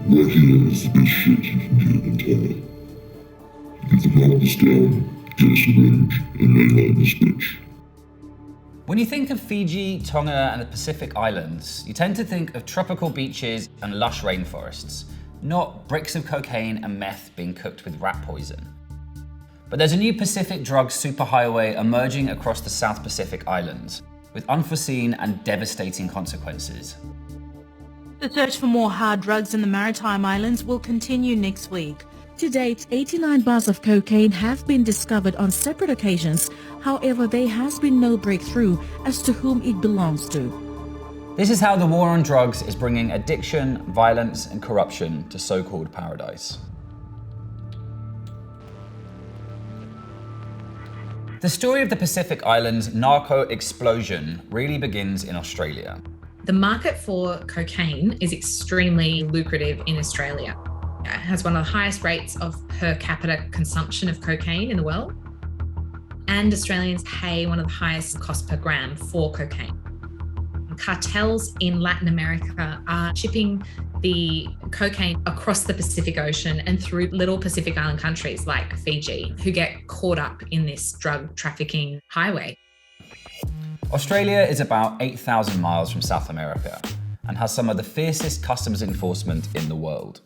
Right here is the best shit you can get in Tonga. Get the mountains down, get a syringe, and mainline this bitch. When you think of Fiji, Tonga, and the Pacific Islands, you tend to think of tropical beaches and lush rainforests, not bricks of cocaine and meth being cooked with rat poison. But there's a new Pacific drug superhighway emerging across the South Pacific Islands, with unforeseen and devastating consequences. The search for more hard drugs in the Maritime Islands will continue next week. To date, 89 bars of cocaine have been discovered on separate occasions. However, there has been no breakthrough as to whom it belongs to. This is how the war on drugs is bringing addiction, violence, and corruption to so-called paradise. The story of the Pacific Islands narco explosion really begins in Australia. The market for cocaine is extremely lucrative in Australia. It has one of the highest rates of per capita consumption of cocaine in the world. And Australians pay one of the highest cost per gram for cocaine. Cartels in Latin America are shipping the cocaine across the Pacific Ocean and through little Pacific Island countries like Fiji, who get caught up in this drug trafficking highway. Australia is about 8,000 miles from South America and has some of the fiercest customs enforcement in the world.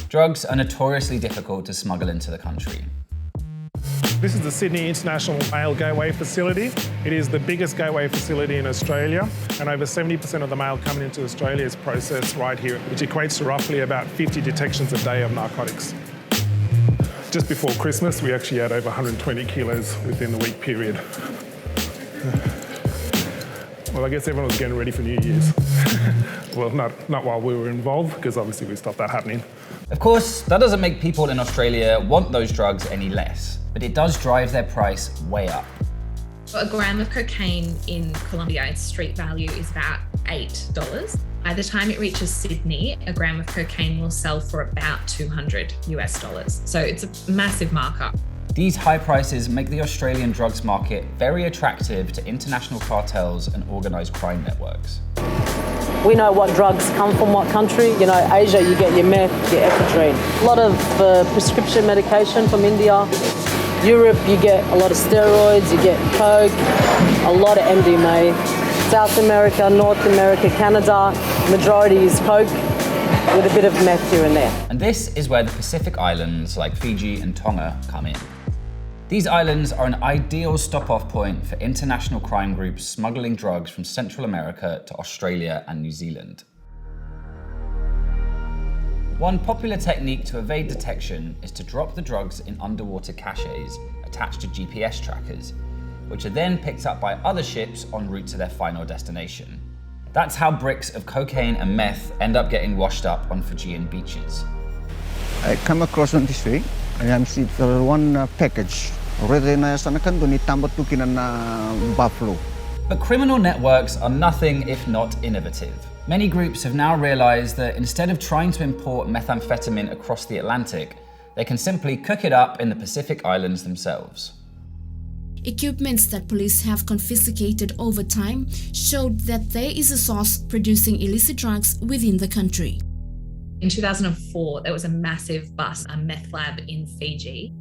Drugs are notoriously difficult to smuggle into the country. This is the Sydney International Mail Gateway Facility. It is the biggest gateway facility in Australia, and over 70% of the mail coming into Australia is processed right here, which equates to roughly about 50 detections a day of narcotics. Just before Christmas, we actually had over 120 kilos within the week period. Well, I guess everyone was getting ready for New Year's. Well, not while we were involved, because obviously we stopped that happening. Of course, that doesn't make people in Australia want those drugs any less, but it does drive their price way up. A gram of cocaine in Colombia, its street value is about $8. By the time it reaches Sydney, a gram of cocaine will sell for about $200 US. So it's a massive markup. These high prices make the Australian drugs market very attractive to international cartels and organised crime networks. We know what drugs come from what country. You know, Asia, you get your meth, your ephedrine. A lot of prescription medication from India. Europe, you get a lot of steroids, you get coke, a lot of MDMA. South America, North America, Canada, majority is coke with a bit of meth here and there. And this is where the Pacific Islands like Fiji and Tonga come in. These islands are an ideal stop-off point for international crime groups smuggling drugs from Central America to Australia and New Zealand. One popular technique to evade detection is to drop the drugs in underwater caches attached to GPS trackers, which are then picked up by other ships en route to their final destination. That's how bricks of cocaine and meth end up getting washed up on Fijian beaches. I come across on this way, and I see one package. Already na sanakan doon itambot to na buffalo. But criminal networks are nothing if not innovative. Many groups have now realized that instead of trying to import methamphetamine across the Atlantic, they can simply cook it up in the Pacific Islands themselves. Equipments that police have confiscated over time showed that there is a source producing illicit drugs within the country. In 2004, there was a massive bust, a meth lab in Fiji.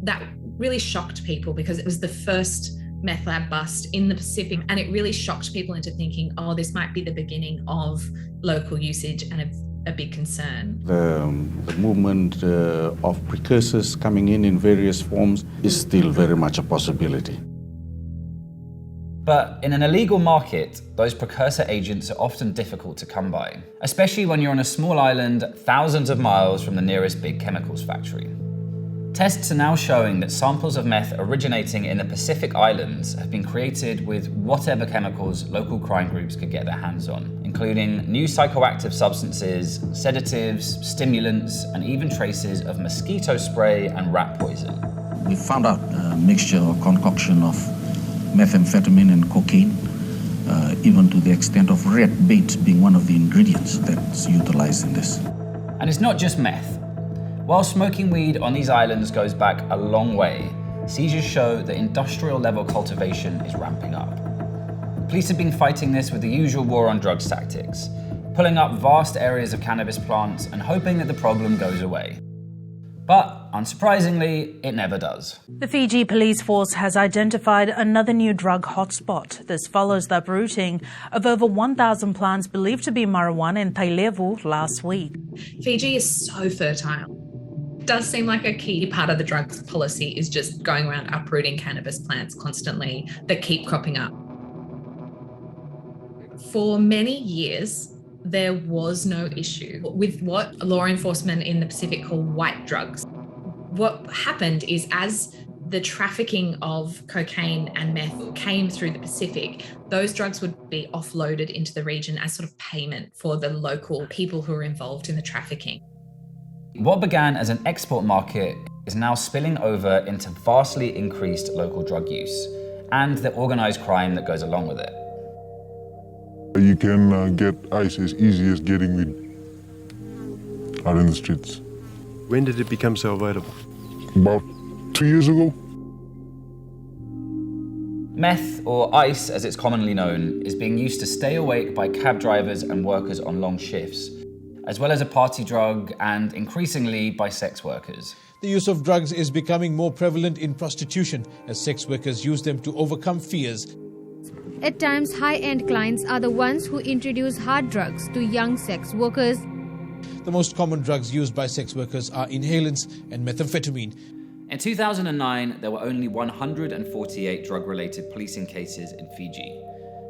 That really shocked people because it was the first meth lab bust in the Pacific, and it really shocked people into thinking, oh, this might be the beginning of local usage and a big concern. The movement of precursors coming in various forms is still very much a possibility. But in an illegal market, those precursor agents are often difficult to come by, especially when you're on a small island thousands of miles from the nearest big chemicals factory. Tests are now showing that samples of meth originating in the Pacific Islands have been created with whatever chemicals local crime groups could get their hands on, including new psychoactive substances, sedatives, stimulants, and even traces of mosquito spray and rat poison. We found out a mixture or concoction of methamphetamine and cocaine, even to the extent of rat bait being one of the ingredients that's utilized in this. And it's not just meth. While smoking weed on these islands goes back a long way, seizures show that industrial level cultivation is ramping up. Police have been fighting this with the usual war on drugs tactics, pulling up vast areas of cannabis plants and hoping that the problem goes away. But, unsurprisingly, it never does. The Fiji police force has identified another new drug hotspot. This follows the uprooting of over 1,000 plants believed to be marijuana in Tailevu last week. Fiji is so fertile. It does seem like a key part of the drugs policy is just going around uprooting cannabis plants constantly that keep cropping up. For many years, there was no issue with what law enforcement in the Pacific call white drugs. What happened is as the trafficking of cocaine and meth came through the Pacific, those drugs would be offloaded into the region as sort of payment for the local people who are involved in the trafficking. What began as an export market is now spilling over into vastly increased local drug use and the organised crime that goes along with it. You can get ice as easy as getting weed out in the streets. When did it become so available? About 2 years ago. Meth, or ice as it's commonly known, is being used to stay awake by cab drivers and workers on long shifts, as well as a party drug and increasingly by sex workers. The use of drugs is becoming more prevalent in prostitution as sex workers use them to overcome fears. At times, high-end clients are the ones who introduce hard drugs to young sex workers. The most common drugs used by sex workers are inhalants and methamphetamine. In 2009, there were only 148 drug-related policing cases in Fiji.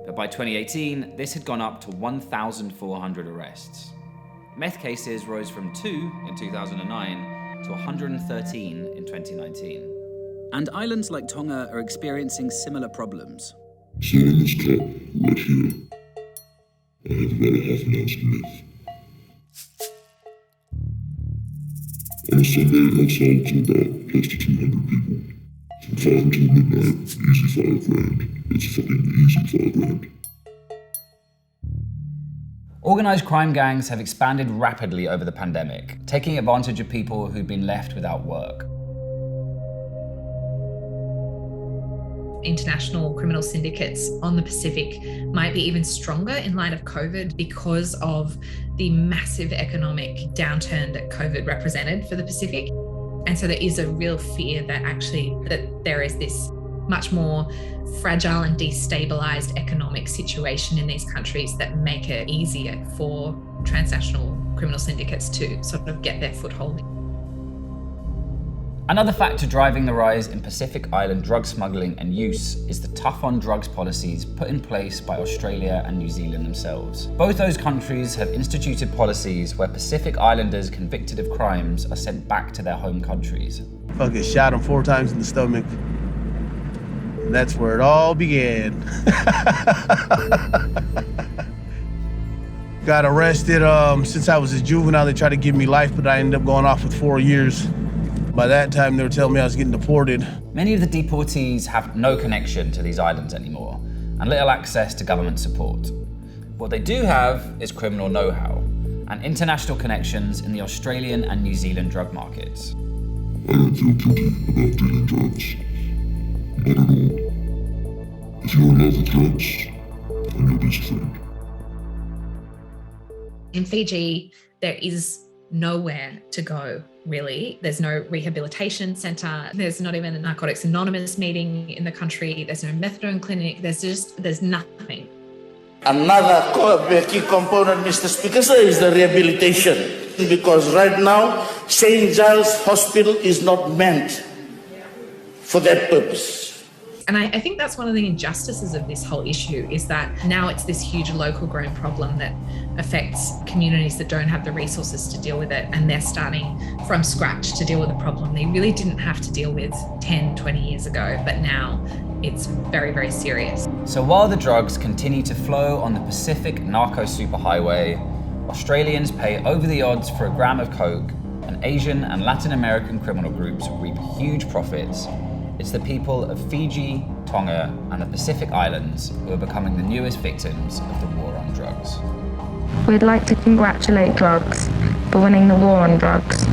But by 2018, this had gone up to 1,400 arrests. Meth cases rose from 2 in 2009 to 113 in 2019. And islands like Tonga are experiencing similar problems. So in this cup, right here, I have about a half an ounce of meth. On a Sunday, I'll sell to about close to 200 people. From 5 until midnight, easy $5,000. It's fucking easy $5,000. Organised crime gangs have expanded rapidly over the pandemic, taking advantage of people who've been left without work. International criminal syndicates on the Pacific might be even stronger in light of COVID because of the massive economic downturn that COVID represented for the Pacific. And so there is a real fear that there is this much more fragile and destabilized economic situation in these countries that make it easier for transnational criminal syndicates to sort of get their foothold. Another factor driving the rise in Pacific Island drug smuggling and use is the tough-on-drugs policies put in place by Australia and New Zealand themselves. Both those countries have instituted policies where Pacific Islanders convicted of crimes are sent back to their home countries. Fucking shot him 4 times in the stomach. And that's where it all began. Got arrested since I was a juvenile. They tried to give me life, but I ended up going off with 4 years. By that time, they were telling me I was getting deported. Many of the deportees have no connection to these islands anymore, and little access to government support. What they do have is criminal know-how, and international connections in the Australian and New Zealand drug markets. I don't feel guilty about dealing drugs. Not at all. If you're in love with drugs, I'm your best friend. In Fiji, there is nowhere to go, really. There's no rehabilitation centre. There's not even a Narcotics Anonymous meeting in the country. There's no methadone clinic. There's nothing. Another key component, Mr. Speaker, sir, is the rehabilitation. Because right now, St. Giles Hospital is not meant for that purpose. And I think that's one of the injustices of this whole issue is that now it's this huge local grown problem that affects communities that don't have the resources to deal with it, and they're starting from scratch to deal with the problem they really didn't have to deal with 10, 20 years ago, but now it's very, very serious. So while the drugs continue to flow on the Pacific narco superhighway, Australians pay over the odds for a gram of coke, and Asian and Latin American criminal groups reap huge profits. It's the people of Fiji, Tonga, and the Pacific Islands who are becoming the newest victims of the war on drugs. We'd like to congratulate drugs for winning the war on drugs.